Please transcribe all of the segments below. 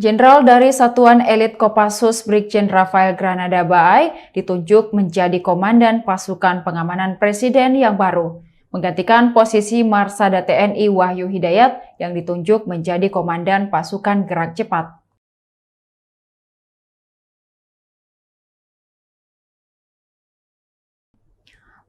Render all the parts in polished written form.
Jenderal dari Satuan Elit Kopassus Brigjen Rafael Granada Baay ditunjuk menjadi Komandan Pasukan Pengamanan Presiden yang baru, menggantikan posisi Marsada TNI Wahyu Hidayat yang ditunjuk menjadi Komandan Pasukan Gerak Cepat.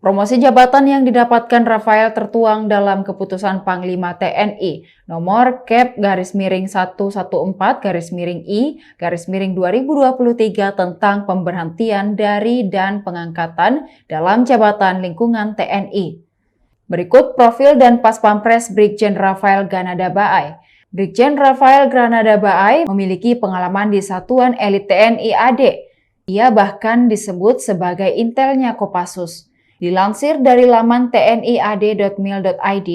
Promosi jabatan yang didapatkan Rafael tertuang dalam keputusan Panglima TNI nomor Kep-114-I-2023 tentang pemberhentian dari dan pengangkatan dalam jabatan lingkungan TNI. Berikut profil dan Paspampres Brigjen Rafael Granada Baay. Brigjen Rafael Granada Baay memiliki pengalaman di Satuan Elit TNI AD. Ia bahkan disebut sebagai intelnya Kopassus. Dilansir dari laman tniad.mil.id,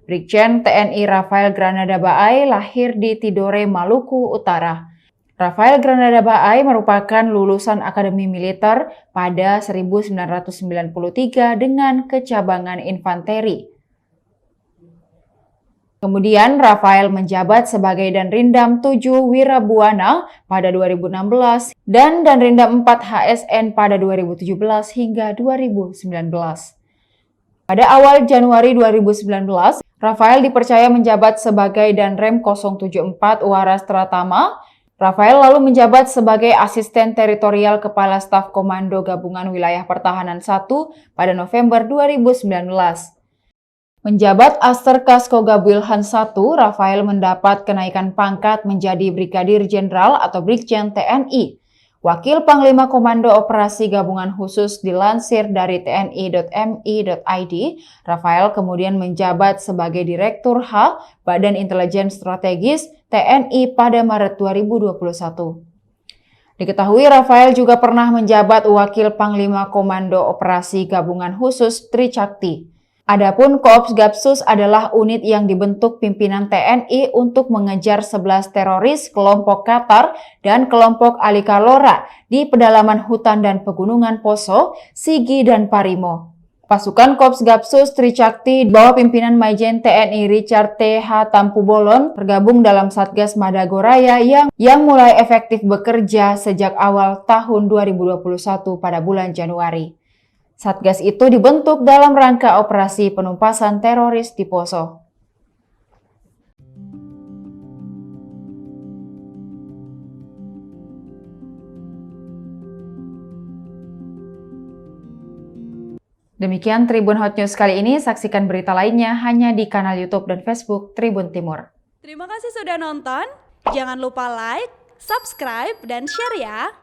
Brigjen TNI Rafael Granada Baay lahir di Tidore, Maluku Utara. Rafael Granada Baay merupakan lulusan Akademi Militer pada 1993 dengan kecabangan infanteri. Kemudian Rafael menjabat sebagai Danrindam 7 Wirabuana pada 2016 dan Danrindam 4 HSN pada 2017 hingga 2019. Pada awal Januari 2019, Rafael dipercaya menjabat sebagai Danrem 074 Waras Tratama. Rafael lalu menjabat sebagai Asisten Teritorial Kepala Staf Komando Gabungan Wilayah Pertahanan 1 pada November 2019. Menjabat Aster Kaskoga Wilhan 1, Rafael mendapat kenaikan pangkat menjadi Brigadir Jenderal atau Brigjen TNI. Wakil Panglima Komando Operasi Gabungan Khusus dilansir dari tni.mi.id, Rafael kemudian menjabat sebagai Direktur H Badan Intelijen Strategis TNI pada Maret 2021. Diketahui Rafael juga pernah menjabat Wakil Panglima Komando Operasi Gabungan Khusus Tricakti. Adapun Koops Gapsus adalah unit yang dibentuk pimpinan TNI untuk mengejar 11 teroris kelompok Qatar dan kelompok Ali Kalora di pedalaman hutan dan pegunungan Poso, Sigi, dan Parimo. Pasukan Koops Gapsus Tricakti di bawah pimpinan Majen TNI Richard T.H. Tampubolon tergabung dalam Satgas Madagoraya yang mulai efektif bekerja sejak awal tahun 2021 pada bulan Januari. Satgas itu dibentuk dalam rangka operasi penumpasan teroris di Poso. Demikian Tribun Hot News kali ini. Saksikan berita lainnya hanya di kanal YouTube dan Facebook Tribun Timur. Terima kasih sudah nonton. Jangan lupa like, subscribe, dan share ya.